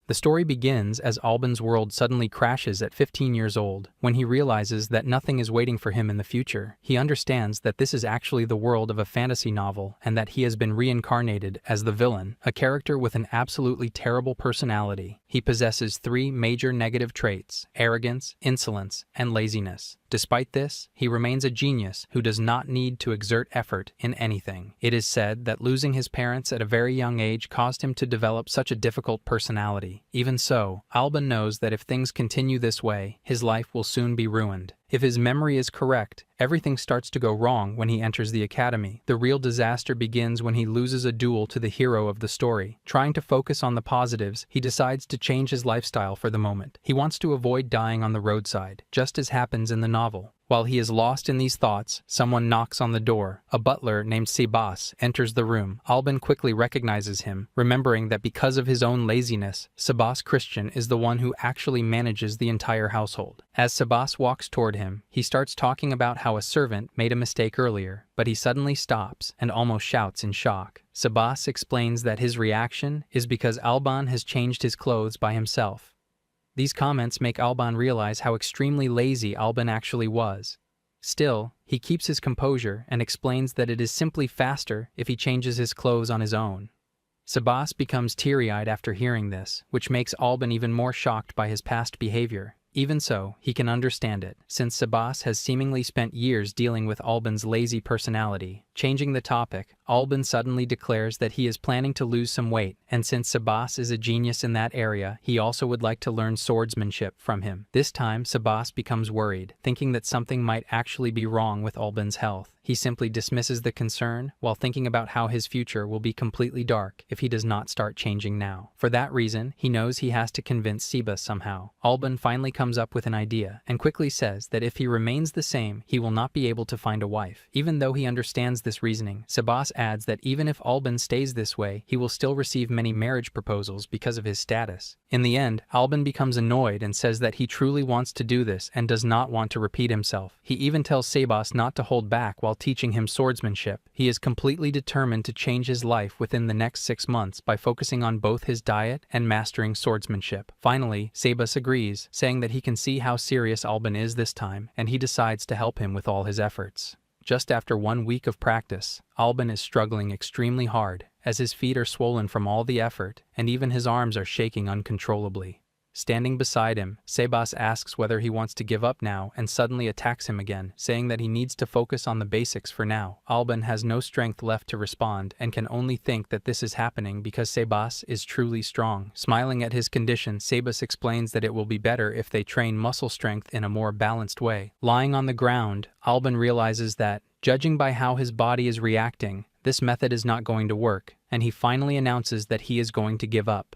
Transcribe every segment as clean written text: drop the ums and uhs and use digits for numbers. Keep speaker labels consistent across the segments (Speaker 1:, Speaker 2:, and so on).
Speaker 1: The story begins as Alban's world suddenly crashes at 15 years old. When he realizes that nothing is waiting for him in the future, he understands that this is actually the world of a fantasy novel and that he has been reincarnated as the villain, a character with an absolutely terrible personality. He possesses 3 major negative traits: arrogance, insolence, and laziness. Despite this, he remains a genius who does not need to exert effort in anything. It is said that losing his parents at a very young age caused him to develop such a difficult personality. Even so, Alban knows that if things continue this way, his life will soon be ruined. If his memory is correct, everything starts to go wrong when he enters the academy. The real disaster begins when he loses a duel to the hero of the story. Trying to focus on the positives, he decides to change his lifestyle for the moment. He wants to avoid dying on the roadside, just as happens in the novel. While he is lost in these thoughts, someone knocks on the door. A butler named Sebas enters the room. Alban quickly recognizes him, remembering that because of his own laziness, Sebas Christian is the one who actually manages the entire household. As Sebas walks toward him, he starts talking about how a servant made a mistake earlier, but he suddenly stops and almost shouts in shock. Sebas explains that his reaction is because Alban has changed his clothes by himself. These comments make Alban realize how extremely lazy Alban actually was. Still, he keeps his composure and explains that it is simply faster if he changes his clothes on his own. Sebas becomes teary-eyed after hearing this, which makes Alban even more shocked by his past behavior. Even so, he can understand it, since Sebas has seemingly spent years dealing with Alban's lazy personality. Changing the topic, Alban suddenly declares that he is planning to lose some weight, and since Sebas is a genius in that area, he also would like to learn swordsmanship from him. This time, Sebas becomes worried, thinking that something might actually be wrong with Alban's health. He simply dismisses the concern while thinking about how his future will be completely dark if he does not start changing now. For that reason, he knows he has to convince Sebas somehow. Alban finally comes up with an idea and quickly says that if he remains the same, he will not be able to find a wife. Even though he understands this reasoning, Sebas adds that even if Alban stays this way, he will still receive many marriage proposals because of his status. In the end, Alban becomes annoyed and says that he truly wants to do this and does not want to repeat himself. He even tells Sebas not to hold back while teaching him swordsmanship. He is completely determined to change his life within the next 6 months by focusing on both his diet and mastering swordsmanship. Finally, Sebas agrees, saying that he can see how serious Alban is this time, and he decides to help him with all his efforts. Just after 1 week of practice, Alban is struggling extremely hard, as his feet are swollen from all the effort, and even his arms are shaking uncontrollably. Standing beside him, Sebas asks whether he wants to give up now and suddenly attacks him again, saying that he needs to focus on the basics for now. Alban has no strength left to respond and can only think that this is happening because Sebas is truly strong. Smiling at his condition, Sebas explains that it will be better if they train muscle strength in a more balanced way. Lying on the ground, Alban realizes that, judging by how his body is reacting, this method is not going to work, and he finally announces that he is going to give up.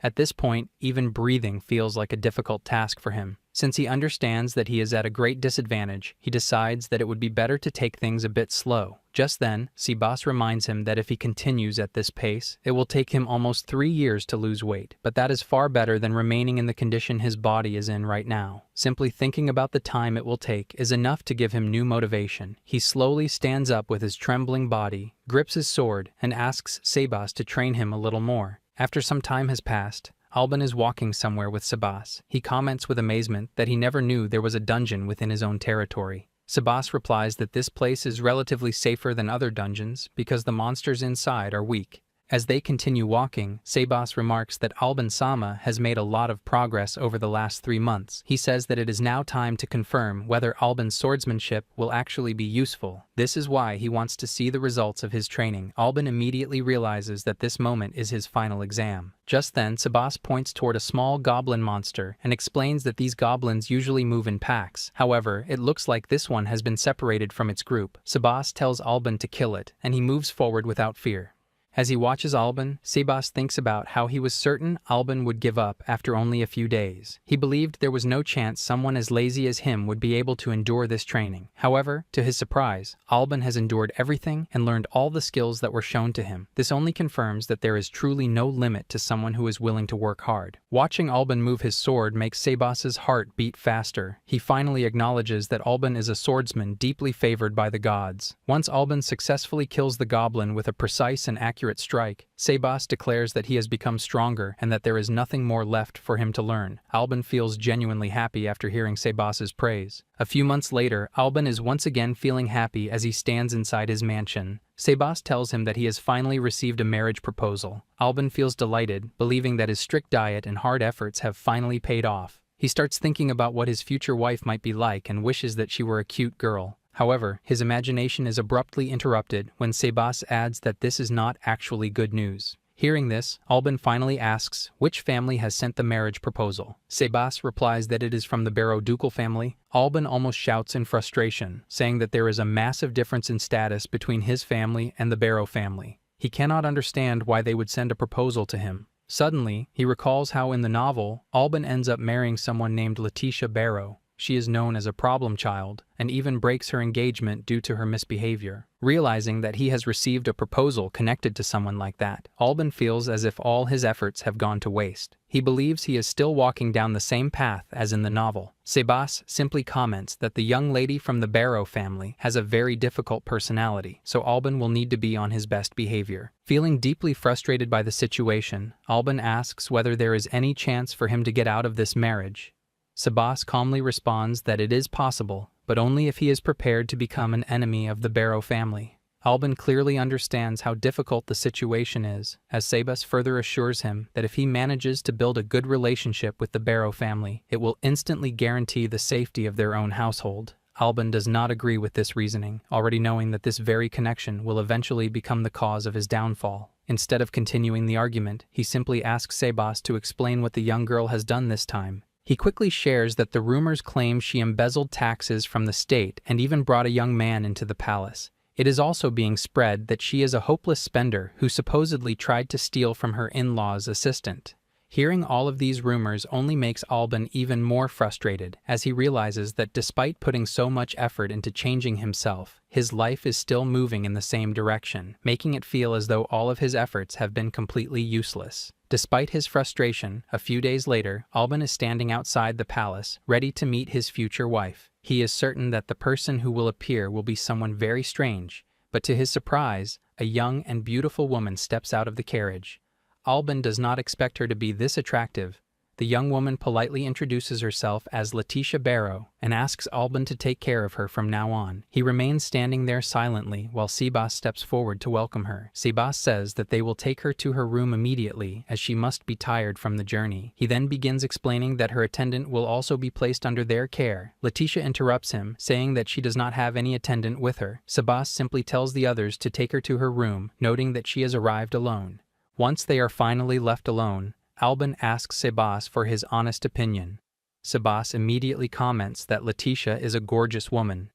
Speaker 1: At this point, even breathing feels like a difficult task for him. Since he understands that he is at a great disadvantage, he decides that it would be better to take things a bit slow. Just then, Sebas reminds him that if he continues at this pace, it will take him almost 3 years to lose weight, but that is far better than remaining in the condition his body is in right now. Simply thinking about the time it will take is enough to give him new motivation. He slowly stands up with his trembling body, grips his sword, and asks Sebas to train him a little more. After some time has passed, Alban is walking somewhere with Sebas. He comments with amazement that he never knew there was a dungeon within his own territory. Sebas replies that this place is relatively safer than other dungeons because the monsters inside are weak. As they continue walking, Sebas remarks that Alban-sama has made a lot of progress over the last 3 months. He says that it is now time to confirm whether Alban's swordsmanship will actually be useful. This is why he wants to see the results of his training. Alban immediately realizes that this moment is his final exam. Just then, Sebas points toward a small goblin monster and explains that these goblins usually move in packs. However, it looks like this one has been separated from its group. Sebas tells Alban to kill it, and he moves forward without fear. As he watches Alban, Sebas thinks about how he was certain Alban would give up after only a few days. He believed there was no chance someone as lazy as him would be able to endure this training. However, to his surprise, Alban has endured everything and learned all the skills that were shown to him. This only confirms that there is truly no limit to someone who is willing to work hard. Watching Alban move his sword makes Sebas's heart beat faster. He finally acknowledges that Alban is a swordsman deeply favored by the gods. Once Alban successfully kills the goblin with a precise and accurate accurate strike. Sebas declares that he has become stronger and that there is nothing more left for him to learn. Alban feels genuinely happy after hearing Sebas's praise. A few months later, Alban is once again feeling happy as he stands inside his mansion. Sebas tells him that he has finally received a marriage proposal. Alban feels delighted, believing that his strict diet and hard efforts have finally paid off. He starts thinking about what his future wife might be like and wishes that she were a cute girl. However, his imagination is abruptly interrupted when Sebas adds that this is not actually good news. Hearing this, Alban finally asks which family has sent the marriage proposal. Sebas replies that it is from the Barrow-ducal family. Alban almost shouts in frustration, saying that there is a massive difference in status between his family and the Barrow family. He cannot understand why they would send a proposal to him. Suddenly, he recalls how in the novel, Alban ends up marrying someone named Letitia Barrow. She is known as a problem child, and even breaks her engagement due to her misbehavior. Realizing that he has received a proposal connected to someone like that, Alban feels as if all his efforts have gone to waste. He believes he is still walking down the same path as in the novel. Sebas simply comments that the young lady from the Barrow family has a very difficult personality, so Alban will need to be on his best behavior. Feeling deeply frustrated by the situation, Alban asks whether there is any chance for him to get out of this marriage. Sebas calmly responds that it is possible, but only if he is prepared to become an enemy of the Barrow family. Alban clearly understands how difficult the situation is, as Sebas further assures him that if he manages to build a good relationship with the Barrow family, it will instantly guarantee the safety of their own household. Alban does not agree with this reasoning, already knowing that this very connection will eventually become the cause of his downfall. Instead of continuing the argument, he simply asks Sebas to explain what the young girl has done this time. He quickly shares that the rumors claim she embezzled taxes from the state and even brought a young man into the palace. It is also being spread that she is a hopeless spender who supposedly tried to steal from her in-law's assistant. Hearing all of these rumors only makes Alban even more frustrated, as he realizes that despite putting so much effort into changing himself, his life is still moving in the same direction, making it feel as though all of his efforts have been completely useless. Despite his frustration, a few days later, Alban is standing outside the palace, ready to meet his future wife. He is certain that the person who will appear will be someone very strange, but to his surprise, a young and beautiful woman steps out of the carriage. Alban does not expect her to be this attractive. The young woman politely introduces herself as Letitia Barrow and asks Alban to take care of her from now on. He remains standing there silently while Sebas steps forward to welcome her. Sebas says that they will take her to her room immediately as she must be tired from the journey. He then begins explaining that her attendant will also be placed under their care. Letitia interrupts him, saying that she does not have any attendant with her. Sebas simply tells the others to take her to her room, noting that she has arrived alone. Once they are finally left alone, Alban asks Sebas for his honest opinion. Sebas immediately comments that Letitia is a gorgeous woman.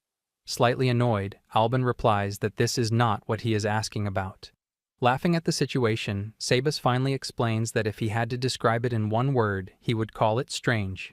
Speaker 1: Slightly annoyed, Alban replies that this is not what he is asking about. Laughing at the situation, Sebas finally explains that if he had to describe it in one word, he would call it strange.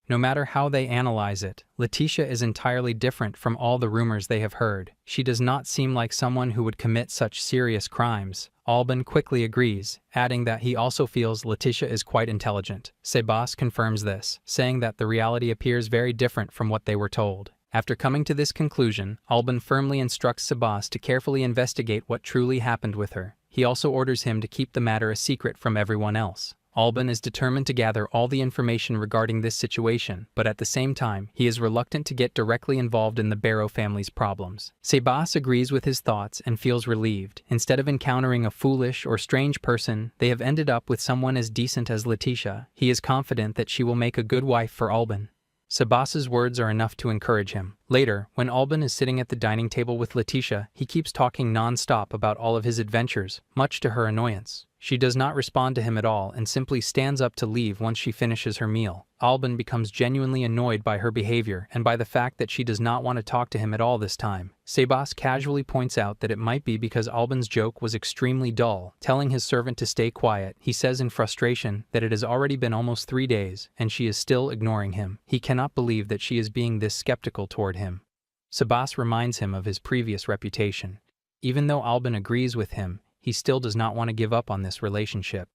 Speaker 1: No matter how they analyze it, Letitia is entirely different from all the rumors they have heard. She does not seem like someone who would commit such serious crimes. Alban quickly agrees, adding that he also feels Letitia is quite intelligent. Sebas confirms this, saying that the reality appears very different from what they were told. After coming to this conclusion, Alban firmly instructs Sebas to carefully investigate what truly happened with her. He also orders him to keep the matter a secret from everyone else. Alban is determined to gather all the information regarding this situation, but at the same time, he is reluctant to get directly involved in the Barrow family's problems. Sebas agrees with his thoughts and feels relieved. Instead of encountering a foolish or strange person, they have ended up with someone as decent as Letitia. He is confident that she will make a good wife for Alban. Sebas's words are enough to encourage him. Later, when Alban is sitting at the dining table with Letitia, he keeps talking non-stop about all of his adventures, much to her annoyance. She does not respond to him at all and simply stands up to leave once she finishes her meal. Alban becomes genuinely annoyed by her behavior and by the fact that she does not want to talk to him at all this time. Sebas casually points out that it might be because Alban's joke was extremely dull. Telling his servant to stay quiet, he says in frustration that it has already been almost 3 days and she is still ignoring him. He cannot believe that she is being this skeptical toward him. Sebas reminds him of his previous reputation. Even though Alban agrees with him, he still does not want to give up on this relationship.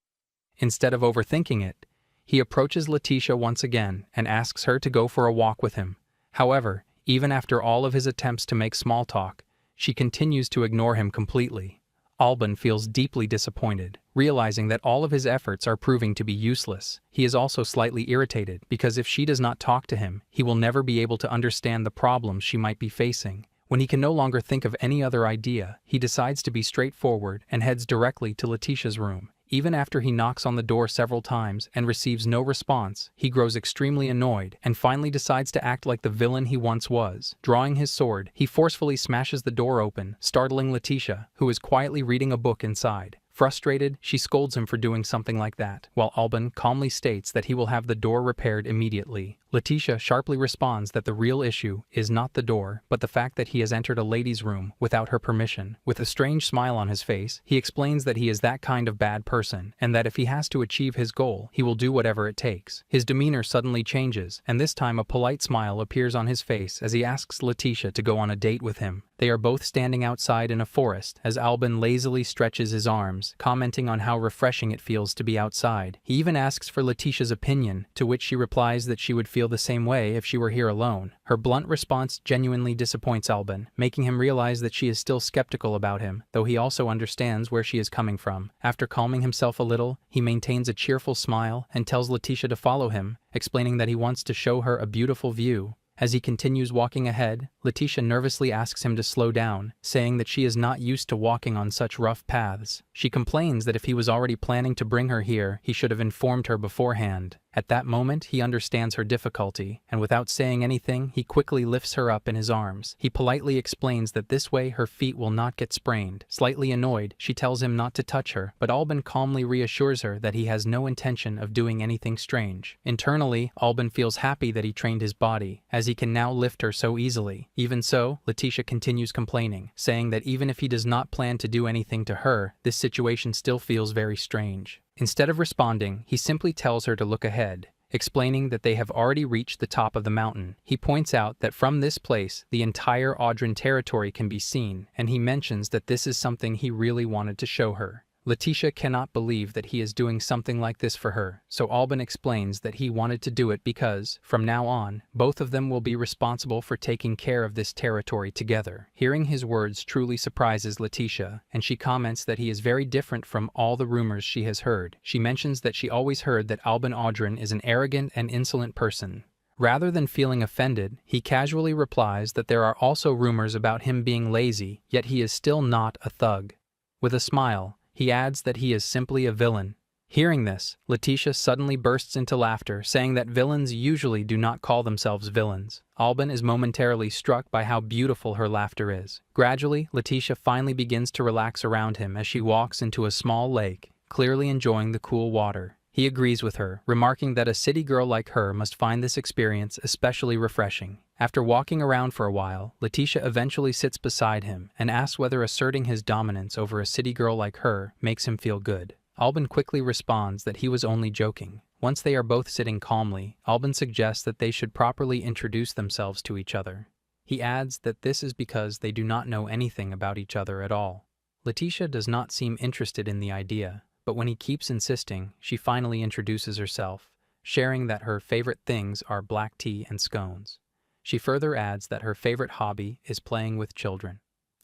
Speaker 1: Instead of overthinking it, he approaches Letitia once again and asks her to go for a walk with him. However, even after all of his attempts to make small talk, she continues to ignore him completely. Alban feels deeply disappointed, realizing that all of his efforts are proving to be useless. He is also slightly irritated because if she does not talk to him, he will never be able to understand the problems she might be facing. When he can no longer think of any other idea, he decides to be straightforward and heads directly to Letitia's room. Even after he knocks on the door several times and receives no response, he grows extremely annoyed and finally decides to act like the villain he once was. Drawing his sword, he forcefully smashes the door open, startling Letitia, who is quietly reading a book inside. Frustrated, she scolds him for doing something like that, while Alban calmly states that he will have the door repaired immediately. Letitia sharply responds that the real issue is not the door, but the fact that he has entered a lady's room without her permission. With a strange smile on his face, he explains that he is that kind of bad person, and that if he has to achieve his goal, he will do whatever it takes. His demeanor suddenly changes, and this time a polite smile appears on his face as he asks Letitia to go on a date with him. They are both standing outside in a forest as Alban lazily stretches his arms, commenting on how refreshing it feels to be outside. He even asks for Letitia's opinion, to which she replies that she would feel the same way if she were here alone. Her blunt response genuinely disappoints Alban, making him realize that she is still skeptical about him, though he also understands where she is coming from. After calming himself a little, he maintains a cheerful smile and tells Letitia to follow him, explaining that he wants to show her a beautiful view. As he continues walking ahead, Letitia nervously asks him to slow down, saying that she is not used to walking on such rough paths. She complains that if he was already planning to bring her here, he should have informed her beforehand. At that moment, he understands her difficulty, and without saying anything, he quickly lifts her up in his arms. He politely explains that this way her feet will not get sprained. Slightly annoyed, she tells him not to touch her, but Alban calmly reassures her that he has no intention of doing anything strange. Internally, Alban feels happy that he trained his body, as he can now lift her so easily. Even so, Letitia continues complaining, saying that even if he does not plan to do anything to her, this situation still feels very strange. Instead of responding, he simply tells her to look ahead, explaining that they have already reached the top of the mountain. He points out that from this place, the entire Audran territory can be seen, and he mentions that this is something he really wanted to show her. Letitia cannot believe that he is doing something like this for her, so Alban explains that he wanted to do it because, from now on, both of them will be responsible for taking care of this territory together. Hearing his words truly surprises Letitia, and she comments that he is very different from all the rumors she has heard. She mentions that she always heard that Alban Audran is an arrogant and insolent person. Rather than feeling offended, he casually replies that there are also rumors about him being lazy, yet he is still not a thug. With a smile, he adds that he is simply a villain. Hearing this, Letitia suddenly bursts into laughter, saying that villains usually do not call themselves villains. Alban is momentarily struck by how beautiful her laughter is. Gradually, Letitia finally begins to relax around him as she walks into a small lake, clearly enjoying the cool water. He agrees with her, remarking that a city girl like her must find this experience especially refreshing. After walking around for a while, Letitia eventually sits beside him and asks whether asserting his dominance over a city girl like her makes him feel good. Alban quickly responds that he was only joking. Once they are both sitting calmly, Alban suggests that they should properly introduce themselves to each other. He adds that this is because they do not know anything about each other at all. Letitia does not seem interested in the idea, but when he keeps insisting, she finally introduces herself, sharing that her favorite things are black tea and scones. She further adds that her favorite hobby is playing with children.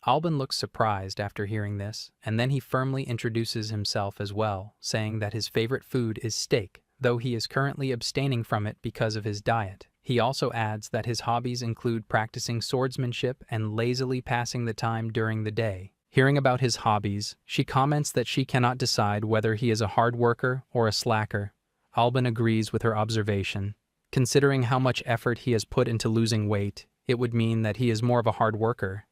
Speaker 1: Alban looks surprised after hearing this, and then he firmly introduces himself as well, saying that his favorite food is steak, though he is currently abstaining from it because of his diet. He also adds that his hobbies include practicing swordsmanship and lazily passing the time during the day. Hearing about his hobbies, she comments that she cannot decide whether he is a hard worker or a slacker. Alban agrees with her observation. Considering how much effort he has put into losing weight, it would mean that he is more of a hard worker.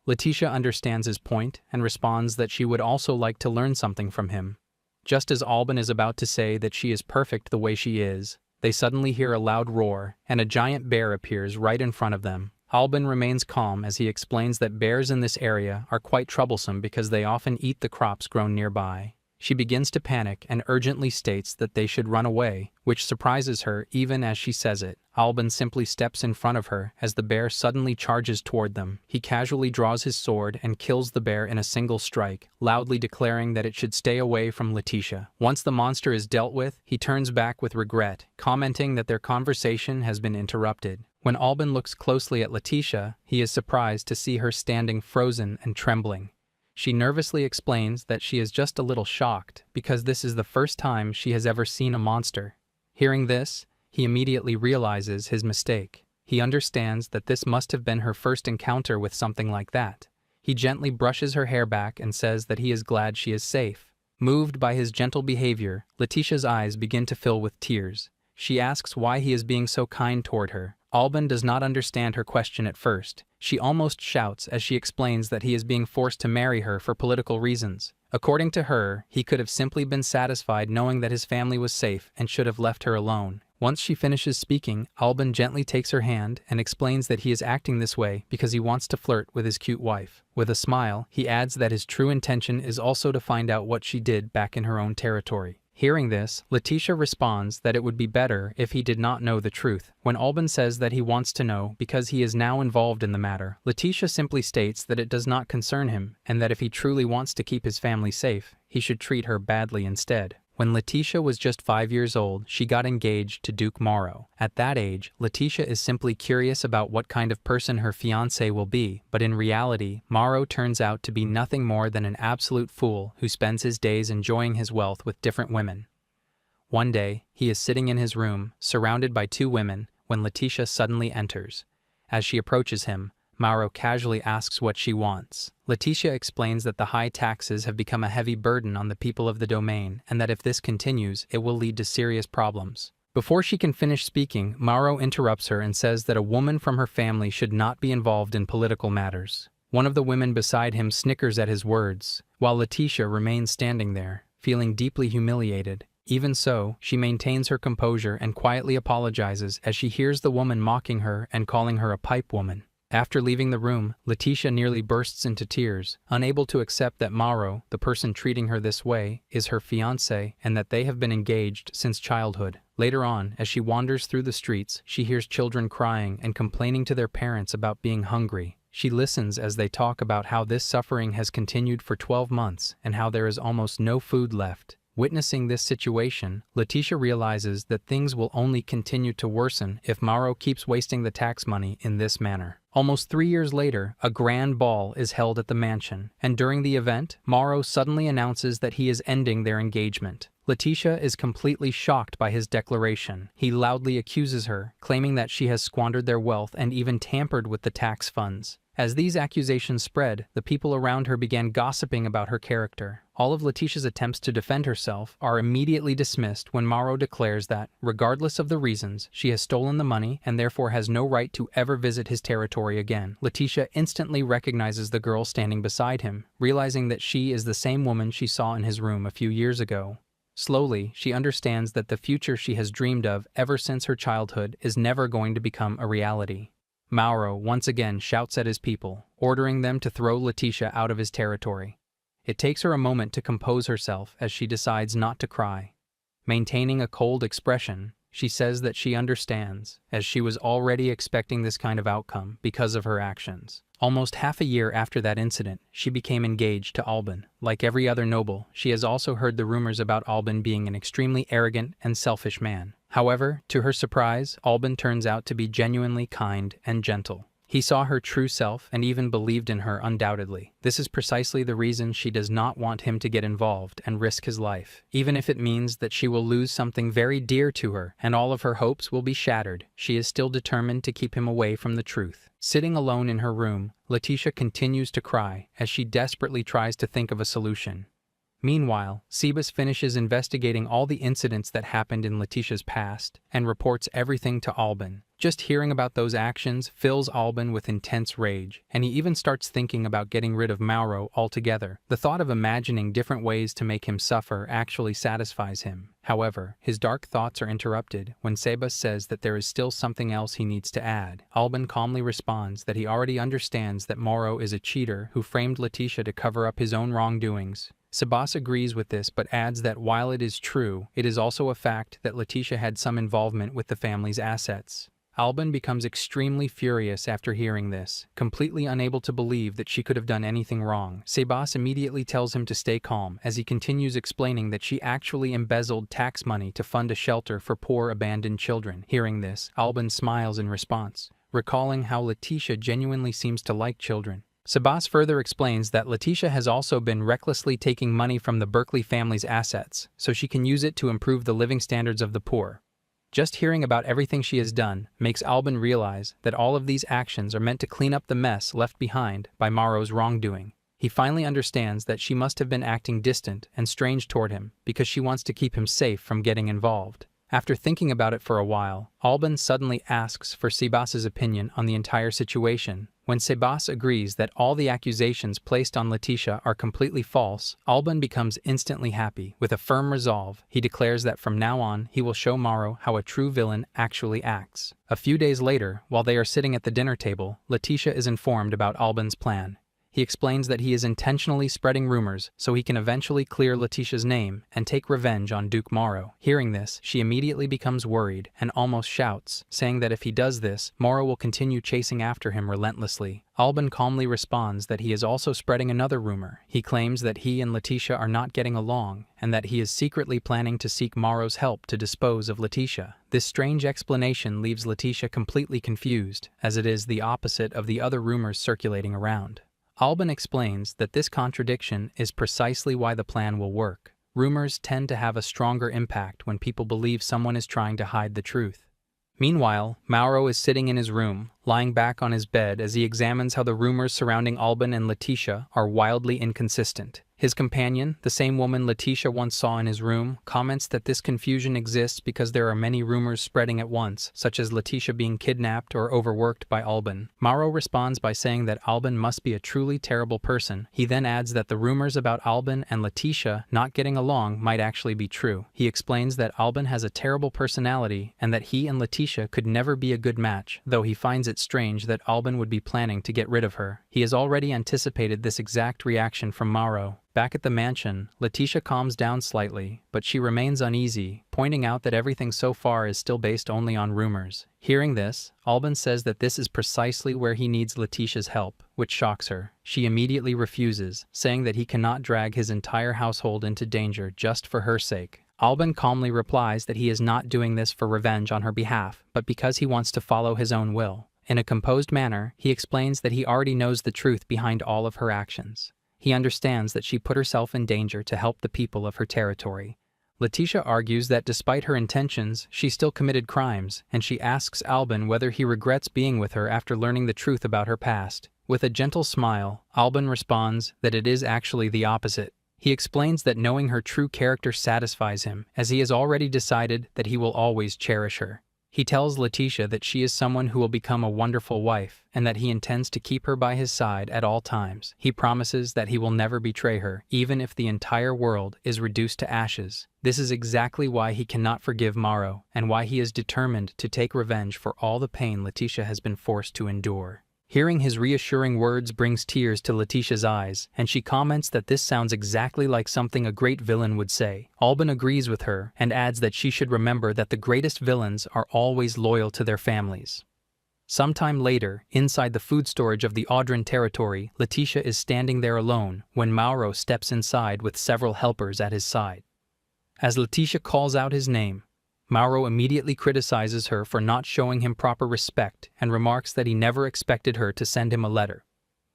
Speaker 1: Letitia understands his point and responds that she would also like to learn something from him. Just as Alban is about to say that she is perfect the way she is, they suddenly hear a loud roar, and a giant bear appears right in front of them. Alban remains calm as he explains that bears in this area are quite troublesome because they often eat the crops grown nearby. She begins to panic and urgently states that they should run away, which surprises her even as she says it. Alban simply steps in front of her as the bear suddenly charges toward them. He casually draws his sword and kills the bear in a single strike, loudly declaring that it should stay away from Letitia. Once the monster is dealt with, he turns back with regret, commenting that their conversation has been interrupted. When Alban looks closely at Letitia, he is surprised to see her standing frozen and trembling. She nervously explains that she is just a little shocked because this is the first time she has ever seen a monster. Hearing this, he immediately realizes his mistake. He understands that this must have been her first encounter with something like that. He gently brushes her hair back and says that he is glad she is safe. Moved by his gentle behavior, Letitia's eyes begin to fill with tears. She asks why he is being so kind toward her. Alban does not understand her question at first. She almost shouts as she explains that he is being forced to marry her for political reasons. According to her, he could have simply been satisfied knowing that his family was safe and should have left her alone. Once she finishes speaking, Alban gently takes her hand and explains that he is acting this way because he wants to flirt with his cute wife. With a smile, he adds that his true intention is also to find out what she did back in her own territory. Hearing this, Letitia responds that it would be better if he did not know the truth. When Alban says that he wants to know because he is now involved in the matter, Letitia simply states that it does not concern him and that if he truly wants to keep his family safe, he should treat her badly instead. When Letitia was just 5 years old, she got engaged to Duke Morrow. At that age, Letitia is simply curious about what kind of person her fiancé will be, but in reality, Morrow turns out to be nothing more than an absolute fool who spends his days enjoying his wealth with different women. One day, he is sitting in his room, surrounded by 2 women, when Letitia suddenly enters. As she approaches him, Morrow casually asks what she wants. Letitia explains that the high taxes have become a heavy burden on the people of the domain and that if this continues, it will lead to serious problems. Before she can finish speaking, Morrow interrupts her and says that a woman from her family should not be involved in political matters. One of the women beside him snickers at his words, while Letitia remains standing there, feeling deeply humiliated. Even so, she maintains her composure and quietly apologizes as she hears the woman mocking her and calling her a pipe woman. After leaving the room, Letitia nearly bursts into tears, unable to accept that Morrow, the person treating her this way, is her fiancé and that they have been engaged since childhood. Later on, as she wanders through the streets, she hears children crying and complaining to their parents about being hungry. She listens as they talk about how this suffering has continued for 12 months and how there is almost no food left. Witnessing this situation, Letitia realizes that things will only continue to worsen if Morrow keeps wasting the tax money in this manner. Almost 3 years later, a grand ball is held at the mansion, and during the event, Morrow suddenly announces that he is ending their engagement. Letitia is completely shocked by his declaration. He loudly accuses her, claiming that she has squandered their wealth and even tampered with the tax funds. As these accusations spread, the people around her began gossiping about her character. All of Letitia's attempts to defend herself are immediately dismissed when Morrow declares that, regardless of the reasons, she has stolen the money and therefore has no right to ever visit his territory again. Letitia instantly recognizes the girl standing beside him, realizing that she is the same woman she saw in his room a few years ago. Slowly, she understands that the future she has dreamed of ever since her childhood is never going to become a reality. Morrow once again shouts at his people, ordering them to throw Letitia out of his territory. It takes her a moment to compose herself as she decides not to cry. Maintaining a cold expression, she says that she understands, as she was already expecting this kind of outcome because of her actions. Almost half a year after that incident, she became engaged to Alban. Like every other noble, she has also heard the rumors about Alban being an extremely arrogant and selfish man. However, to her surprise, Alban turns out to be genuinely kind and gentle. He saw her true self and even believed in her undoubtedly. This is precisely the reason she does not want him to get involved and risk his life. Even if it means that she will lose something very dear to her and all of her hopes will be shattered, she is still determined to keep him away from the truth. Sitting alone in her room, Letitia continues to cry as she desperately tries to think of a solution. Meanwhile, Sebas finishes investigating all the incidents that happened in Letitia's past and reports everything to Alban. Just hearing about those actions fills Alban with intense rage, and he even starts thinking about getting rid of Morrow altogether. The thought of imagining different ways to make him suffer actually satisfies him. However, his dark thoughts are interrupted when Sebas says that there is still something else he needs to add. Alban calmly responds that he already understands that Morrow is a cheater who framed Letitia to cover up his own wrongdoings. Sebas agrees with this but adds that while it is true, it is also a fact that Letitia had some involvement with the family's assets. Alban becomes extremely furious after hearing this, completely unable to believe that she could have done anything wrong. Sebas immediately tells him to stay calm as he continues explaining that she actually embezzled tax money to fund a shelter for poor abandoned children. Hearing this, Alban smiles in response, recalling how Letitia genuinely seems to like children. Sabas further explains that Letitia has also been recklessly taking money from the Berkeley family's assets so she can use it to improve the living standards of the poor. Just hearing about everything she has done makes Albin realize that all of these actions are meant to clean up the mess left behind by Maro's wrongdoing. He finally understands that she must have been acting distant and strange toward him because she wants to keep him safe from getting involved. After thinking about it for a while, Albin suddenly asks for Sebas's opinion on the entire situation. When Sebas agrees that all the accusations placed on Letitia are completely false, Albin becomes instantly happy. With a firm resolve, he declares that from now on he will show Maro how a true villain actually acts. A few days later, while they are sitting at the dinner table, Letitia is informed about Albin's plan. He explains that he is intentionally spreading rumors so he can eventually clear Letitia's name and take revenge on Duke Maro. Hearing this, she immediately becomes worried and almost shouts, saying that if he does this, Maro will continue chasing after him relentlessly. Albin calmly responds that he is also spreading another rumor. He claims that he and Letitia are not getting along and that he is secretly planning to seek Maro's help to dispose of Letitia. This strange explanation leaves Letitia completely confused, as it is the opposite of the other rumors circulating around. Albin explains that this contradiction is precisely why the plan will work. Rumors tend to have a stronger impact when people believe someone is trying to hide the truth. Meanwhile, Mauro is sitting in his room, lying back on his bed as he examines how the rumors surrounding Albin and Letitia are wildly inconsistent. His companion, the same woman Letitia once saw in his room, comments that this confusion exists because there are many rumors spreading at once, such as Letitia being kidnapped or overworked by Albin. Mauro responds by saying that Albin must be a truly terrible person. He then adds that the rumors about Albin and Letitia not getting along might actually be true. He explains that Albin has a terrible personality and that he and Letitia could never be a good match, though he finds it strange that Albin would be planning to get rid of her. He has already anticipated this exact reaction from Mauro. Back at the mansion, Letitia calms down slightly, but she remains uneasy, pointing out that everything so far is still based only on rumors. Hearing this, Albin says that this is precisely where he needs Letitia's help, which shocks her. She immediately refuses, saying that he cannot drag his entire household into danger just for her sake. Albin calmly replies that he is not doing this for revenge on her behalf, but because he wants to follow his own will. In a composed manner, he explains that he already knows the truth behind all of her actions. He understands that she put herself in danger to help the people of her territory. Letitia argues that despite her intentions, she still committed crimes, and she asks Albin whether he regrets being with her after learning the truth about her past. With a gentle smile, Albin responds that it is actually the opposite. He explains that knowing her true character satisfies him, as he has already decided that he will always cherish her. He tells Letitia that she is someone who will become a wonderful wife, and that he intends to keep her by his side at all times. He promises that he will never betray her, even if the entire world is reduced to ashes. This is exactly why he cannot forgive Mauro, and why he is determined to take revenge for all the pain Letitia has been forced to endure. Hearing his reassuring words brings tears to Letitia's eyes, and she comments that this sounds exactly like something a great villain would say. Albin agrees with her and adds that she should remember that the greatest villains are always loyal to their families. Sometime later, inside the food storage of the Audran territory, Letitia is standing there alone when Mauro steps inside with several helpers at his side. As Letitia calls out his name, Mauro immediately criticizes her for not showing him proper respect and remarks that he never expected her to send him a letter.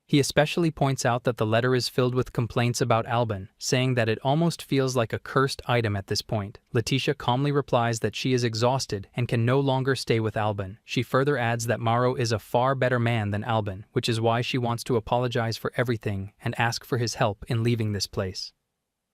Speaker 1: He especially points out that the letter is filled with complaints about Albin, saying that it almost feels like a cursed item at this point. Letitia calmly replies that she is exhausted and can no longer stay with Albin. She further adds that Mauro is a far better man than Albin, which is why she wants to apologize for everything and ask for his help in leaving this place.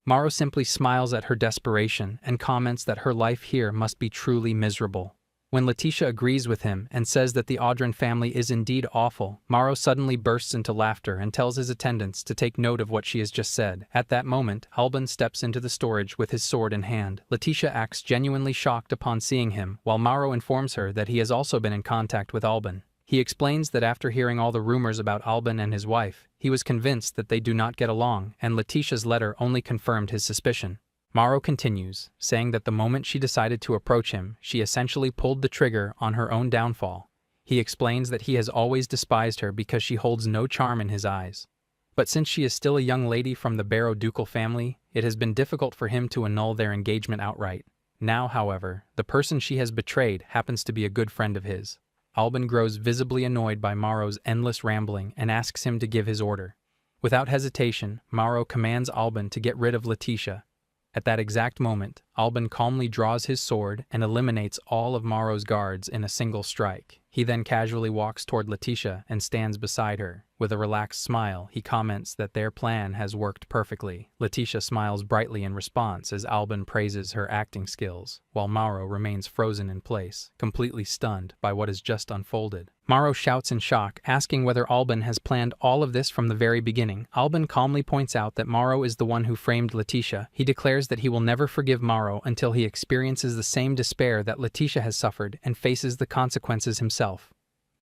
Speaker 1: Mauro simply smiles at her desperation and comments that her life here must be truly miserable. When Letitia agrees with him and says that the Audran family is indeed awful, Mauro suddenly bursts into laughter and tells his attendants to take note of what she has just said. At that moment, Albin steps into the storage with his sword in hand. Letitia acts genuinely shocked upon seeing him, while Mauro informs her that he has also been in contact with Albin. He explains that after hearing all the rumors about Albin and his wife, he was convinced that they do not get along, and Letitia's letter only confirmed his suspicion. Mauro continues, saying that the moment she decided to approach him, she essentially pulled the trigger on her own downfall. He explains that he has always despised her because she holds no charm in his eyes. But since she is still a young lady from the Barrow ducal family, it has been difficult for him to annul their engagement outright. Now, however, the person she has betrayed happens to be a good friend of his. Alban grows visibly annoyed by Maro's endless rambling and asks him to give his order. Without hesitation, Maro commands Alban to get rid of Letitia. At that exact moment, Alban calmly draws his sword and eliminates all of Maro's guards in a single strike. He then casually walks toward Letitia and stands beside her. With a relaxed smile, he comments that their plan has worked perfectly. Letitia smiles brightly in response as Alban praises her acting skills, while Maro remains frozen in place, completely stunned by what has just unfolded. Maro shouts in shock, asking whether Alban has planned all of this from the very beginning. Alban calmly points out that Maro is the one who framed Letitia. He declares that he will never forgive Maro until he experiences the same despair that Letitia has suffered and faces the consequences himself.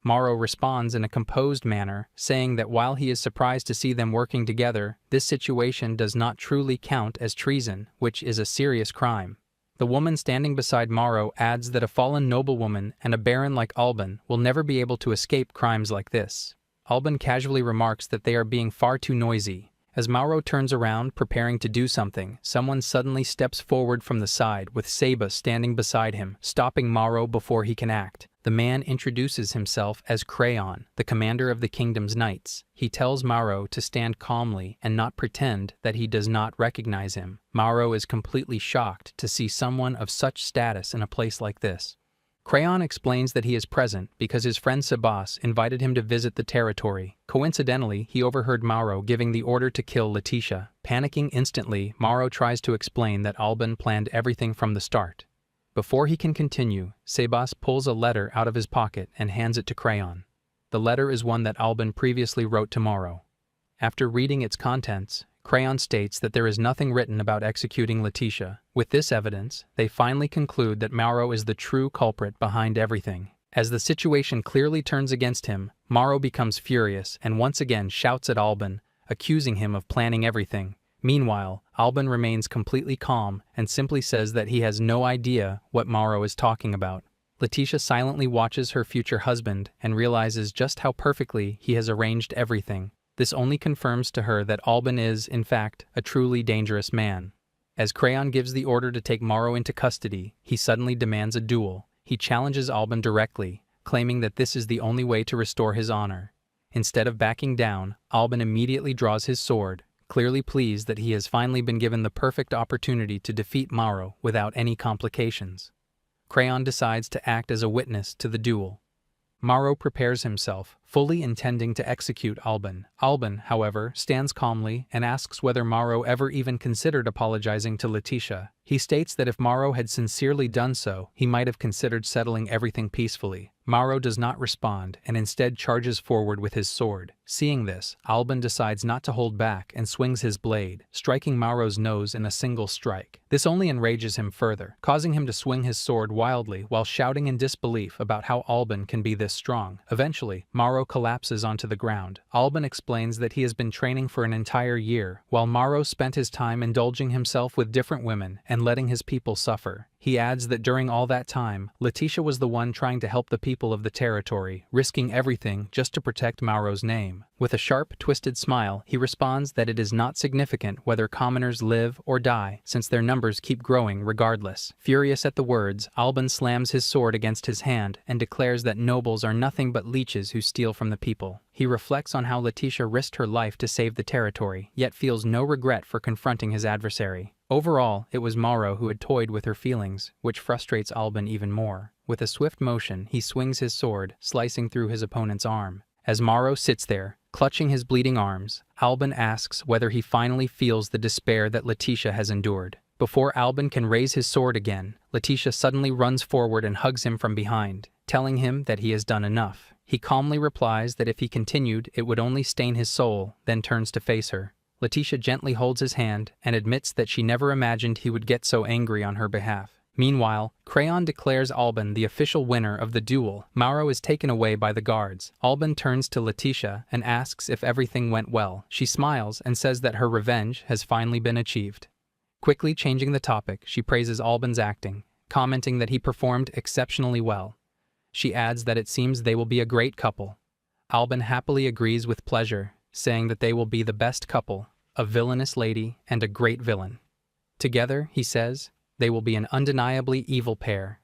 Speaker 1: Maro responds in a composed manner, saying that while he is surprised to see them working together, this situation does not truly count as treason, which is a serious crime. The woman standing beside Maro adds that a fallen noblewoman and a baron like Alban will never be able to escape crimes like this. Alban casually remarks that they are being far too noisy. As Maro turns around, preparing to do something, someone suddenly steps forward from the side with Seba standing beside him, stopping Maro before he can act. The man introduces himself as Crayon, the commander of the kingdom's knights. He tells Maro to stand calmly and not pretend that he does not recognize him. Maro is completely shocked to see someone of such status in a place like this. Crayon explains that he is present because his friend Sebas invited him to visit the territory. Coincidentally, he overheard Maro giving the order to kill Letitia. Panicking instantly, Maro tries to explain that Alban planned everything from the start. Before he can continue, Sebas pulls a letter out of his pocket and hands it to Crayon. The letter is one that Alban previously wrote to Maro. After reading its contents, Crayon states that there is nothing written about executing Letitia. With this evidence, they finally conclude that Maro is the true culprit behind everything. As the situation clearly turns against him, Maro becomes furious and once again shouts at Alban, accusing him of planning everything. Meanwhile, Alban remains completely calm and simply says that he has no idea what Maro is talking about. Letitia silently watches her future husband and realizes just how perfectly he has arranged everything. This only confirms to her that Alban is, in fact, a truly dangerous man. As Crayon gives the order to take Maro into custody, he suddenly demands a duel. He challenges Alban directly, claiming that this is the only way to restore his honor. Instead of backing down, Alban immediately draws his sword, clearly pleased that he has finally been given the perfect opportunity to defeat Maro without any complications. Crayon decides to act as a witness to the duel. Maro prepares himself, fully intending to execute Alban. Alban, however, stands calmly and asks whether Maro ever even considered apologizing to Letitia. He states that if Maro had sincerely done so, he might have considered settling everything peacefully. Maro does not respond and instead charges forward with his sword. Seeing this, Alban decides not to hold back and swings his blade, striking Maro's nose in a single strike. This only enrages him further, causing him to swing his sword wildly while shouting in disbelief about how Alban can be this strong. Eventually, Maro collapses onto the ground. Alban explains that he has been training for an entire year, while Maro spent his time indulging himself with different women and letting his people suffer. He adds that during all that time, Letitia was the one trying to help the people of the territory, risking everything just to protect Maro's name. With a sharp, twisted smile, he responds that it is not significant whether commoners live or die, since their numbers keep growing regardless. Furious at the words, Alban slams his sword against his hand and declares that nobles are nothing but leeches who steal from the people. He reflects on how Letitia risked her life to save the territory, yet feels no regret for confronting his adversary. Overall, it was Maro who had toyed with her feelings, which frustrates Alban even more. With a swift motion, he swings his sword, slicing through his opponent's arm. As Maro sits there, clutching his bleeding arms, Alban asks whether he finally feels the despair that Letitia has endured. Before Alban can raise his sword again, Letitia suddenly runs forward and hugs him from behind, telling him that he has done enough. He calmly replies that if he continued, it would only stain his soul, then turns to face her. Letitia gently holds his hand and admits that she never imagined he would get so angry on her behalf. Meanwhile, Crayon declares Alban the official winner of the duel. Maro is taken away by the guards. Alban turns to Letitia and asks if everything went well. She smiles and says that her revenge has finally been achieved. Quickly changing the topic, she praises Alban's acting, commenting that he performed exceptionally well. She adds that it seems they will be a great couple. Alban happily agrees with pleasure, saying that they will be the best couple, a villainous lady and a great villain. Together, he says, they will be an undeniably evil pair.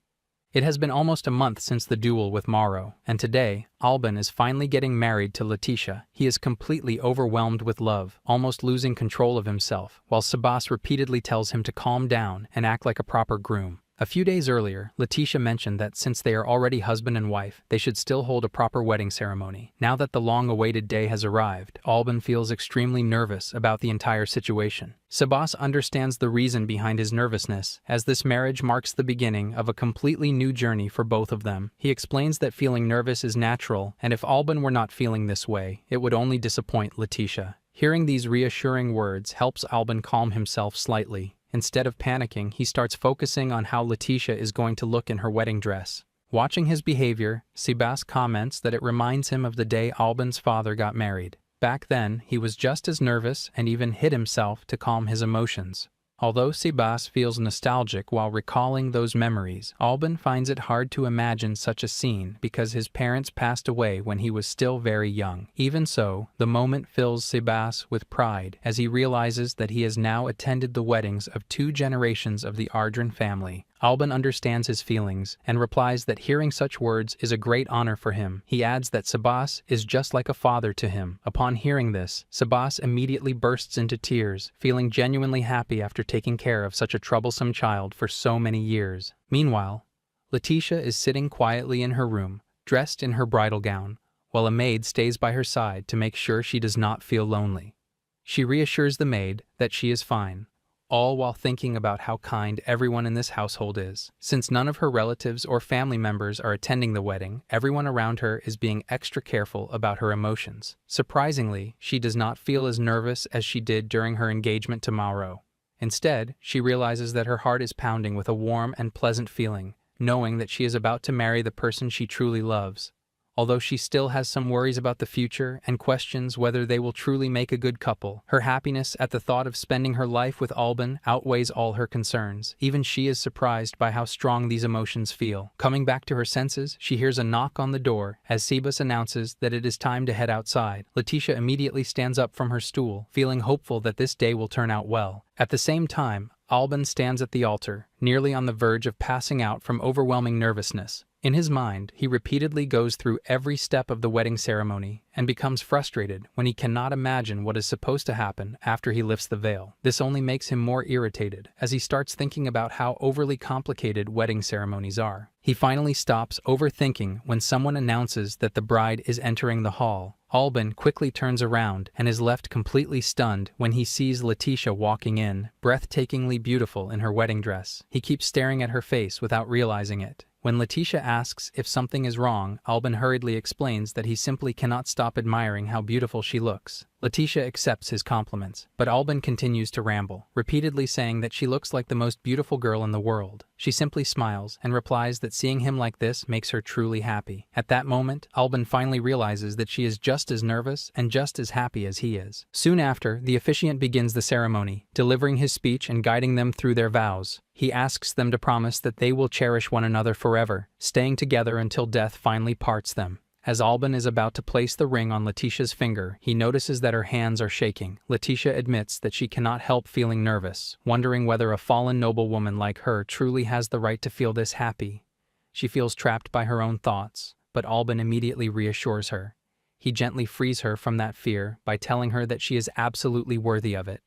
Speaker 1: It has been almost a month since the duel with Mauro, and today, Alban is finally getting married to Letitia. He is completely overwhelmed with love, almost losing control of himself, while Sebas repeatedly tells him to calm down and act like a proper groom. A few days earlier, Letitia mentioned that since they are already husband and wife, they should still hold a proper wedding ceremony. Now that the long-awaited day has arrived, Alban feels extremely nervous about the entire situation. Sebas understands the reason behind his nervousness, as this marriage marks the beginning of a completely new journey for both of them. He explains that feeling nervous is natural, and if Alban were not feeling this way, it would only disappoint Letitia. Hearing these reassuring words helps Alban calm himself slightly. Instead of panicking, he starts focusing on how Letitia is going to look in her wedding dress. Watching his behavior, Sebas comments that it reminds him of the day Alban's father got married. Back then, he was just as nervous and even hid himself to calm his emotions. Although Sebas feels nostalgic while recalling those memories, Alban finds it hard to imagine such a scene because his parents passed away when he was still very young. Even so, the moment fills Sebas with pride as he realizes that he has now attended the weddings of 2 generations of the Ardran family. Alban understands his feelings and replies that hearing such words is a great honor for him. He adds that Sebas is just like a father to him. Upon hearing this, Sebas immediately bursts into tears, feeling genuinely happy after taking care of such a troublesome child for so many years. Meanwhile, Letitia is sitting quietly in her room, dressed in her bridal gown, while a maid stays by her side to make sure she does not feel lonely. She reassures the maid that she is fine, all while thinking about how kind everyone in this household is. Since none of her relatives or family members are attending the wedding, everyone around her is being extra careful about her emotions. Surprisingly, she does not feel as nervous as she did during her engagement to Mauro. Instead, she realizes that her heart is pounding with a warm and pleasant feeling, knowing that she is about to marry the person she truly loves. Although she still has some worries about the future and questions whether they will truly make a good couple, her happiness at the thought of spending her life with Alban outweighs all her concerns. Even she is surprised by how strong these emotions feel. Coming back to her senses, she hears a knock on the door as Sebas announces that it is time to head outside. Letitia immediately stands up from her stool, feeling hopeful that this day will turn out well. At the same time, Alban stands at the altar, nearly on the verge of passing out from overwhelming nervousness. In his mind, he repeatedly goes through every step of the wedding ceremony and becomes frustrated when he cannot imagine what is supposed to happen after he lifts the veil. This only makes him more irritated as he starts thinking about how overly complicated wedding ceremonies are. He finally stops overthinking when someone announces that the bride is entering the hall. Alban quickly turns around and is left completely stunned when he sees Letitia walking in, breathtakingly beautiful in her wedding dress. He keeps staring at her face without realizing it. When Letitia asks if something is wrong, Alban hurriedly explains that he simply cannot stop admiring how beautiful she looks. Letitia accepts his compliments, but Alban continues to ramble, repeatedly saying that she looks like the most beautiful girl in the world. She simply smiles and replies that seeing him like this makes her truly happy. At that moment, Alban finally realizes that she is just as nervous and just as happy as he is. Soon after, the officiant begins the ceremony, delivering his speech and guiding them through their vows. He asks them to promise that they will cherish one another forever, staying together until death finally parts them. As Alban is about to place the ring on Letitia's finger, he notices that her hands are shaking. Letitia admits that she cannot help feeling nervous, wondering whether a fallen noblewoman like her truly has the right to feel this happy. She feels trapped by her own thoughts, but Alban immediately reassures her. He gently frees her from that fear by telling her that she is absolutely worthy of it.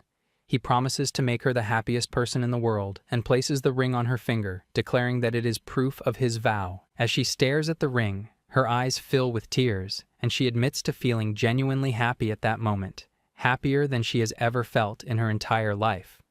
Speaker 1: He promises to make her the happiest person in the world and places the ring on her finger, declaring that it is proof of his vow. As she stares at the ring, her eyes fill with tears, and she admits to feeling genuinely happy at that moment, happier than she has ever felt in her entire life.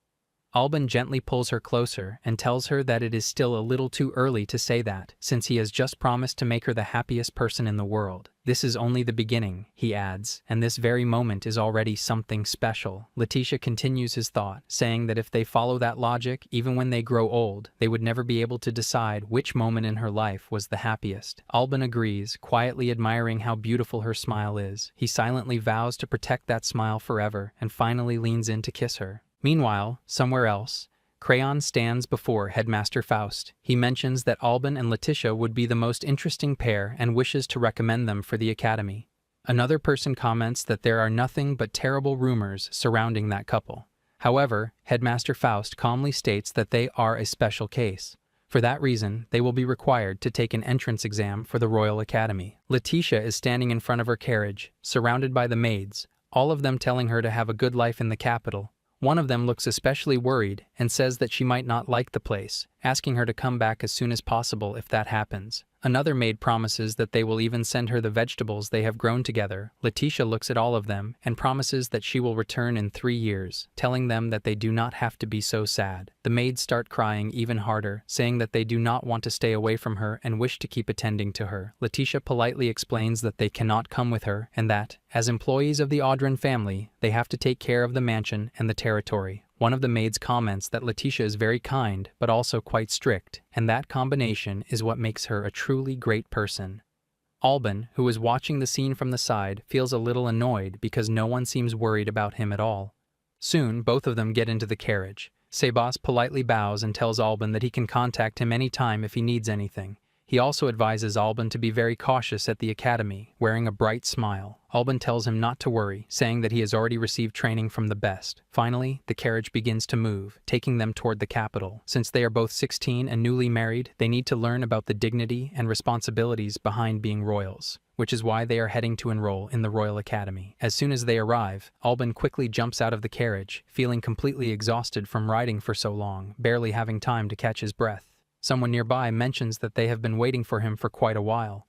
Speaker 1: Alban gently pulls her closer and tells her that it is still a little too early to say that, since he has just promised to make her the happiest person in the world. This is only the beginning, he adds, and this very moment is already something special. Letitia continues his thought, saying that if they follow that logic, even when they grow old, they would never be able to decide which moment in her life was the happiest. Alban agrees, quietly admiring how beautiful her smile is. He silently vows to protect that smile forever and finally leans in to kiss her. Meanwhile, somewhere else, Crayon stands before Headmaster Faust. He mentions that Alban and Letitia would be the most interesting pair and wishes to recommend them for the academy. Another person comments that there are nothing but terrible rumors surrounding that couple. However, Headmaster Faust calmly states that they are a special case. For that reason, they will be required to take an entrance exam for the Royal Academy. Letitia is standing in front of her carriage, surrounded by the maids, all of them telling her to have a good life in the capital. One of them looks especially worried and says that she might not like the place, asking her to come back as soon as possible if that happens. Another maid promises that they will even send her the vegetables they have grown together. Letitia looks at all of them and promises that she will return in 3 years, telling them that they do not have to be so sad. The maids start crying even harder, saying that they do not want to stay away from her and wish to keep attending to her. Letitia politely explains that they cannot come with her and that, as employees of the Audran family, they have to take care of the mansion and the territory. One of the maids comments that Letitia is very kind, but also quite strict, and that combination is what makes her a truly great person. Alban, who is watching the scene from the side, feels a little annoyed because no one seems worried about him at all. Soon, both of them get into the carriage. Sebas politely bows and tells Alban that he can contact him anytime if he needs anything. He also advises Alban to be very cautious at the academy, wearing a bright smile. Alban tells him not to worry, saying that he has already received training from the best. Finally, the carriage begins to move, taking them toward the capital. Since they are both 16 and newly married, they need to learn about the dignity and responsibilities behind being royals, which is why they are heading to enroll in the Royal Academy. As soon as they arrive, Alban quickly jumps out of the carriage, feeling completely exhausted from riding for so long, barely having time to catch his breath. Someone nearby mentions that they have been waiting for him for quite a while.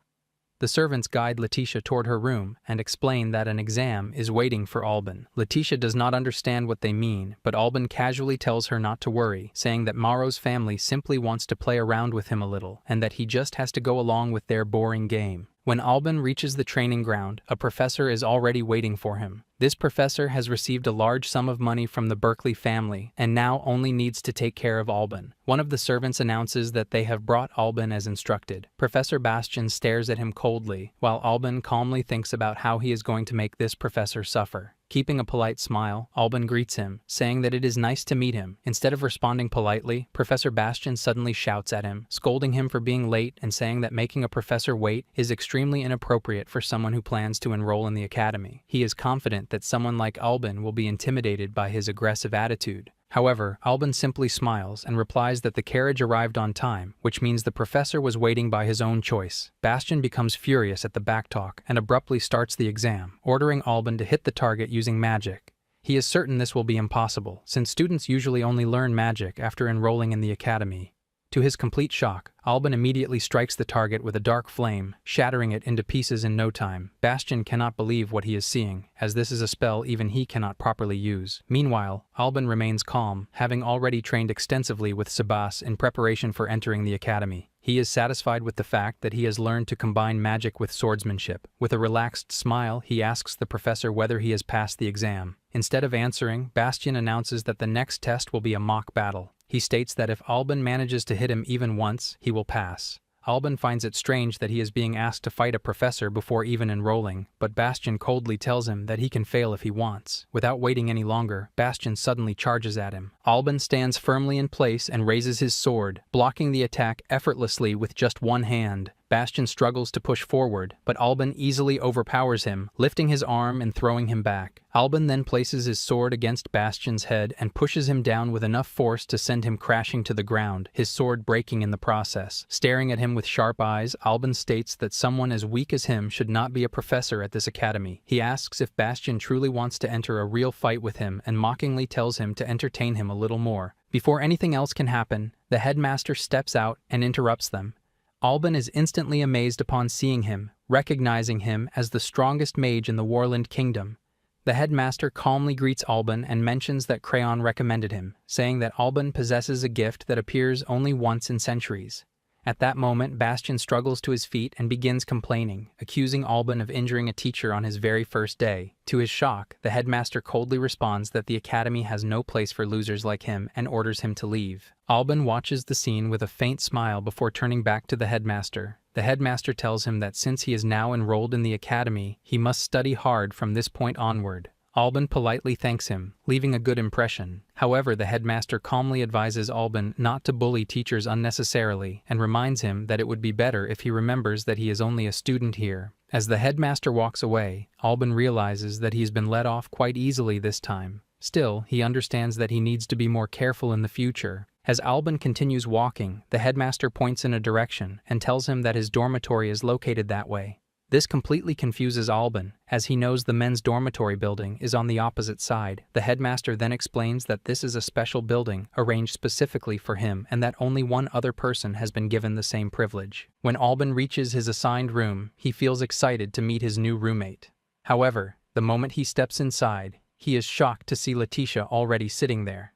Speaker 1: The servants guide Letitia toward her room and explain that an exam is waiting for Alban. Letitia does not understand what they mean, but Alban casually tells her not to worry, saying that Maro's family simply wants to play around with him a little, and that he just has to go along with their boring game. When Alban reaches the training ground, a professor is already waiting for him. This professor has received a large sum of money from the Berkeley family and now only needs to take care of Alban. One of the servants announces that they have brought Alban as instructed. Professor Bastian stares at him coldly, while Alban calmly thinks about how he is going to make this professor suffer. Keeping a polite smile, Alban greets him, saying that it is nice to meet him. Instead of responding politely, Professor Bastian suddenly shouts at him, scolding him for being late and saying that making a professor wait is extremely inappropriate for someone who plans to enroll in the academy. He is confident that someone like Alban will be intimidated by his aggressive attitude. However, Alban simply smiles and replies that the carriage arrived on time, which means the professor was waiting by his own choice. Bastian becomes furious at the backtalk and abruptly starts the exam, ordering Alban to hit the target using magic. He is certain this will be impossible, since students usually only learn magic after enrolling in the academy. To his complete shock, Alban immediately strikes the target with a dark flame, shattering it into pieces in no time. Bastian cannot believe what he is seeing, as this is a spell even he cannot properly use. Meanwhile, Alban remains calm, having already trained extensively with Sebas in preparation for entering the academy. He is satisfied with the fact that he has learned to combine magic with swordsmanship. With a relaxed smile, he asks the professor whether he has passed the exam. Instead of answering, Bastian announces that the next test will be a mock battle. He states that if Alban manages to hit him even once, he will pass. Alban finds it strange that he is being asked to fight a professor before even enrolling, but Bastian coldly tells him that he can fail if he wants. Without waiting any longer, Bastian suddenly charges at him. Alban stands firmly in place and raises his sword, blocking the attack effortlessly with just one hand. Bastian struggles to push forward, but Alban easily overpowers him, lifting his arm and throwing him back. Alban then places his sword against Bastian's head and pushes him down with enough force to send him crashing to the ground, his sword breaking in the process. Staring at him with sharp eyes, Alban states that someone as weak as him should not be a professor at this academy. He asks if Bastian truly wants to enter a real fight with him and mockingly tells him to entertain him a little more. Before anything else can happen, the headmaster steps out and interrupts them. Alban is instantly amazed upon seeing him, recognizing him as the strongest mage in the Warland Kingdom. The headmaster calmly greets Alban and mentions that Crayon recommended him, saying that Alban possesses a gift that appears only once in centuries. At that moment, Bastian struggles to his feet and begins complaining, accusing Alban of injuring a teacher on his very first day. To his shock, the headmaster coldly responds that the academy has no place for losers like him and orders him to leave. Alban watches the scene with a faint smile before turning back to the headmaster. The headmaster tells him that since he is now enrolled in the academy, he must study hard from this point onward. Alban politely thanks him, leaving a good impression. However, the headmaster calmly advises Alban not to bully teachers unnecessarily and reminds him that it would be better if he remembers that he is only a student here. As the headmaster walks away, Alban realizes that he has been let off quite easily this time. Still, he understands that he needs to be more careful in the future, As Albin continues walking, the headmaster points in a direction and tells him that his dormitory is located that way. This completely confuses Albin, as he knows the men's dormitory building is on the opposite side. The headmaster then explains that this is a special building arranged specifically for him and that only one other person has been given the same privilege. When Albin reaches his assigned room, he feels excited to meet his new roommate. However, the moment he steps inside, he is shocked to see Letitia already sitting there.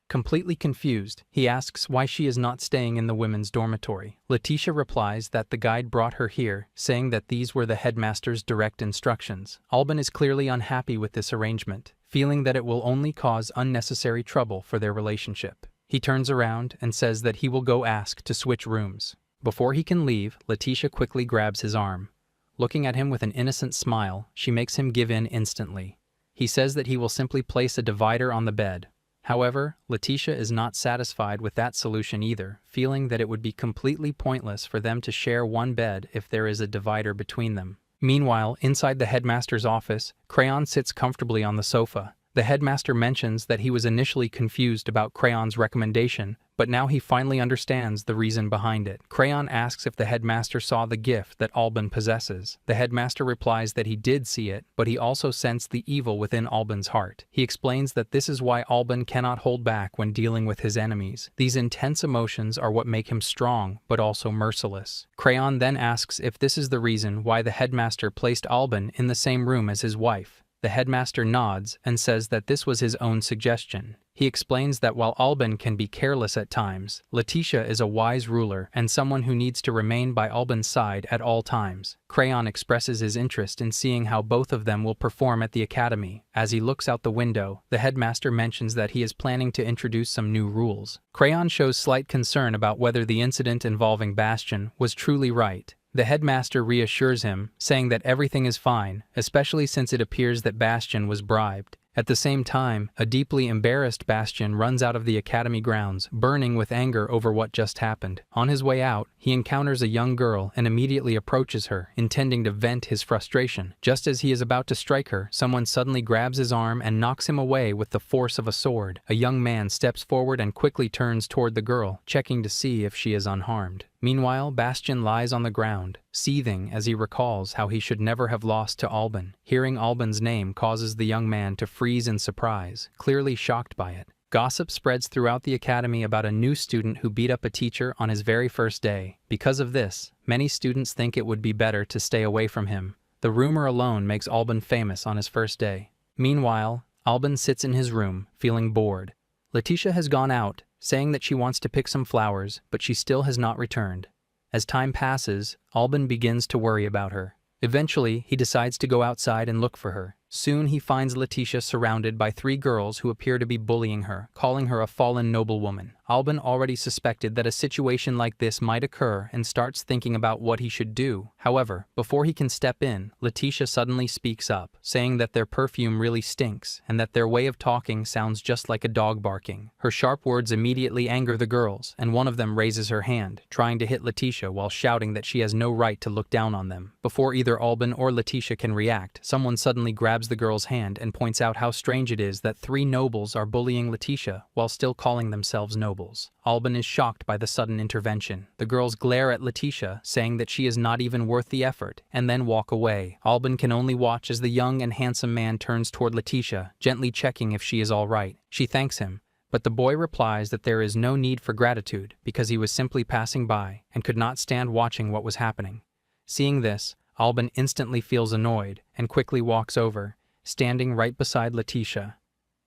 Speaker 1: Completely confused, he asks why she is not staying in the women's dormitory. Letitia replies that the guide brought her here, saying that these were the headmaster's direct instructions. Albin is clearly unhappy with this arrangement, feeling that it will only cause unnecessary trouble for their relationship. He turns around and says that he will go ask to switch rooms. Before he can leave, Letitia quickly grabs his arm. Looking at him with an innocent smile, she makes him give in instantly. He says that he will simply place a divider on the bed. However, Letitia is not satisfied with that solution either, feeling that it would be completely pointless for them to share one bed if there is a divider between them. Meanwhile, inside the headmaster's office, Crayon sits comfortably on the sofa. The headmaster mentions that he was initially confused about Crayon's recommendation, but now he finally understands the reason behind it. Crayon asks if the headmaster saw the gift that Albin possesses. The headmaster replies that he did see it, but he also sensed the evil within Albin's heart. He explains that this is why Albin cannot hold back when dealing with his enemies. These intense emotions are what make him strong, but also merciless. Crayon then asks if this is the reason why the headmaster placed Albin in the same room as his wife. The headmaster nods and says that this was his own suggestion. He explains that while Albin can be careless at times, Letitia is a wise ruler and someone who needs to remain by Albin's side at all times. Crayon expresses his interest in seeing how both of them will perform at the academy. As he looks out the window, the headmaster mentions that he is planning to introduce some new rules. Crayon shows slight concern about whether the incident involving Bastion was truly right. The headmaster reassures him, saying that everything is fine, especially since it appears that Bastion was bribed. At the same time, a deeply embarrassed Bastion runs out of the academy grounds, burning with anger over what just happened. On his way out, he encounters a young girl and immediately approaches her, intending to vent his frustration. Just as he is about to strike her, someone suddenly grabs his arm and knocks him away with the force of a sword. A young man steps forward and quickly turns toward the girl, checking to see if she is unharmed. Meanwhile, Bastion lies on the ground, seething as he recalls how he should never have lost to Albin. Hearing Albin's name causes the young man to freeze in surprise, clearly shocked by it. Gossip spreads throughout the academy about a new student who beat up a teacher on his very first day. Because of this, many students think it would be better to stay away from him. The rumor alone makes Albin famous on his first day. Meanwhile, Albin sits in his room, feeling bored. Letitia has gone out, saying that she wants to pick some flowers, but she still has not returned. As time passes, Albin begins to worry about her. Eventually, he decides to go outside and look for her. Soon he finds Letitia surrounded by 3 girls who appear to be bullying her, calling her a fallen noblewoman. Albin already suspected that a situation like this might occur and starts thinking about what he should do. However, before he can step in, Letitia suddenly speaks up, saying that their perfume really stinks and that their way of talking sounds just like a dog barking. Her sharp words immediately anger the girls, and one of them raises her hand, trying to hit Letitia while shouting that she has no right to look down on them. Before either Albin or Letitia can react, someone suddenly grabs the girl's hand and points out how strange it is that 3 nobles are bullying Letitia while still calling themselves nobles. Albin is shocked by the sudden intervention. The girls glare at Letitia, saying that she is not even worth the effort, and then walk away. Albin can only watch as the young and handsome man turns toward Letitia, gently checking if she is all right. She thanks him, but the boy replies that there is no need for gratitude because he was simply passing by and could not stand watching what was happening. Seeing this, Albin instantly feels annoyed and quickly walks over, standing right beside Letitia.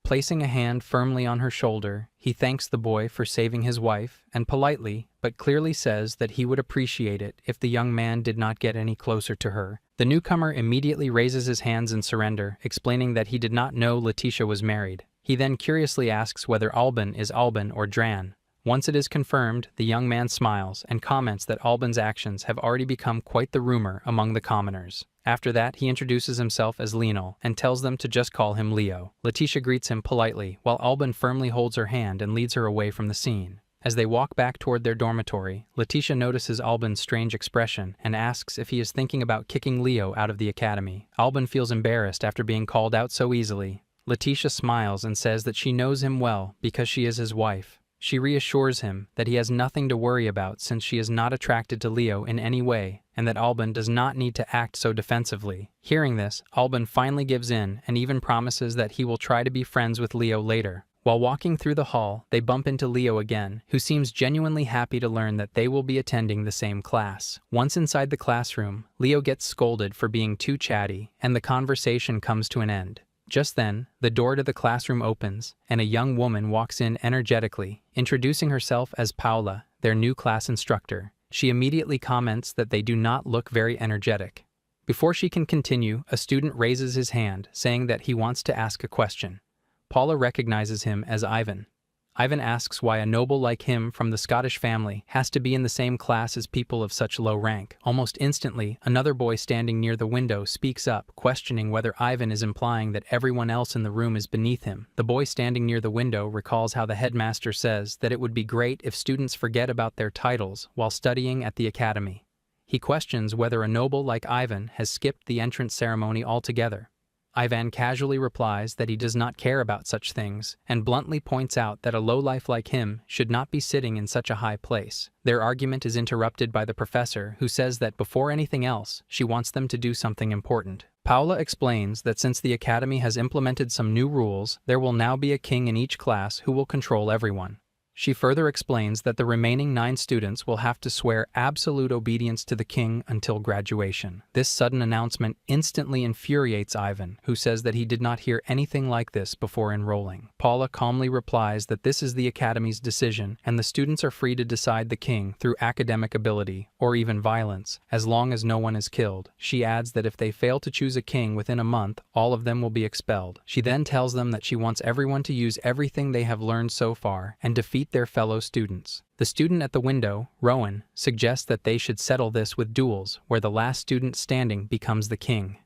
Speaker 1: Placing a hand firmly on her shoulder, he thanks the boy for saving his wife and politely, but clearly says that he would appreciate it if the young man did not get any closer to her. The newcomer immediately raises his hands in surrender, explaining that he did not know Letitia was married. He then curiously asks whether Albin is Albin or Dran. Once it is confirmed, the young man smiles and comments that Albin's actions have already become quite the rumor among the commoners. After that, he introduces himself as Lionel and tells them to just call him Leo. Letitia greets him politely, while Albin firmly holds her hand and leads her away from the scene. As they walk back toward their dormitory, Letitia notices Albin's strange expression and asks if he is thinking about kicking Leo out of the academy. Albin feels embarrassed after being called out so easily. Letitia smiles and says that she knows him well because she is his wife. She reassures him that he has nothing to worry about since she is not attracted to Leo in any way, and that Alban does not need to act so defensively. Hearing this, Alban finally gives in and even promises that he will try to be friends with Leo later. While walking through the hall, they bump into Leo again, who seems genuinely happy to learn that they will be attending the same class. Once inside the classroom, Leo gets scolded for being too chatty, and the conversation comes to an end. Just then, the door to the classroom opens, and a young woman walks in energetically, introducing herself as Paula, their new class instructor. She immediately comments that they do not look very energetic. Before she can continue, a student raises his hand, saying that he wants to ask a question. Paula recognizes him as Ivan. Ivan asks why a noble like him from the Scottish family has to be in the same class as people of such low rank. Almost instantly, another boy standing near the window speaks up, questioning whether Ivan is implying that everyone else in the room is beneath him. The boy standing near the window recalls how the headmaster says that it would be great if students forget about their titles while studying at the academy. He questions whether a noble like Ivan has skipped the entrance ceremony altogether. Ivan casually replies that he does not care about such things, and bluntly points out that a lowlife like him should not be sitting in such a high place. Their argument is interrupted by the professor, who says that before anything else, she wants them to do something important. Paula explains that since the academy has implemented some new rules, there will now be a king in each class who will control everyone. She further explains that the remaining 9 students will have to swear absolute obedience to the king until graduation. This sudden announcement instantly infuriates Ivan, who says that he did not hear anything like this before enrolling. Paula calmly replies that this is the academy's decision, and the students are free to decide the king through academic ability, or even violence, as long as no one is killed. She adds that if they fail to choose a king within a month, all of them will be expelled. She then tells them that she wants everyone to use everything they have learned so far and defeat their fellow students. The student at the window, Rowan, suggests that they should settle this with duels, where the last student standing becomes the king.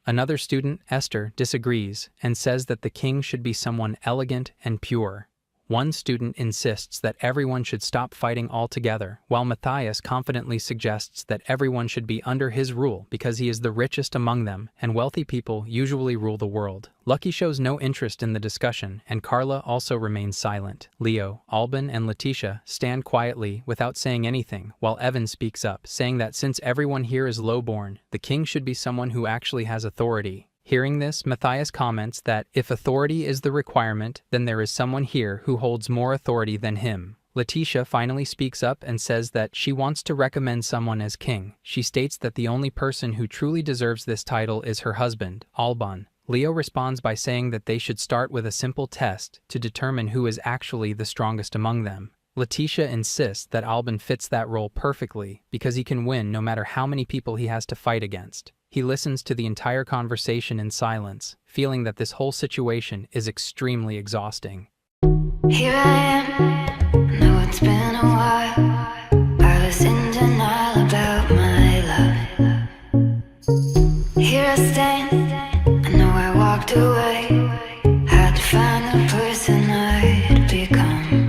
Speaker 1: Another student, Esther, disagrees and says that the king should be someone elegant and pure. One student insists that everyone should stop fighting altogether, while Matthias confidently suggests that everyone should be under his rule because he is the richest among them, and wealthy people usually rule the world. Lucky shows no interest in the discussion, and Carla also remains silent. Leo, Alban, and Letitia stand quietly without saying anything, while Evan speaks up, saying that since everyone here is lowborn, the king should be someone who actually has authority. Hearing this, Matthias comments that if authority is the requirement, then there is someone here who holds more authority than him. Letitia finally speaks up and says that she wants to recommend someone as king. She states that the only person who truly deserves this title is her husband, Alban. Leo responds by saying that they should start with a simple test to determine who is actually the strongest among them. Letitia insists that Alban fits that role perfectly because he can win no matter how many people he has to fight against. He listens to the entire conversation in silence, feeling that this whole situation is extremely exhausting.
Speaker 2: Here I am, know it's been a while. I was in denial about my love. Here I stand, I know I walked away.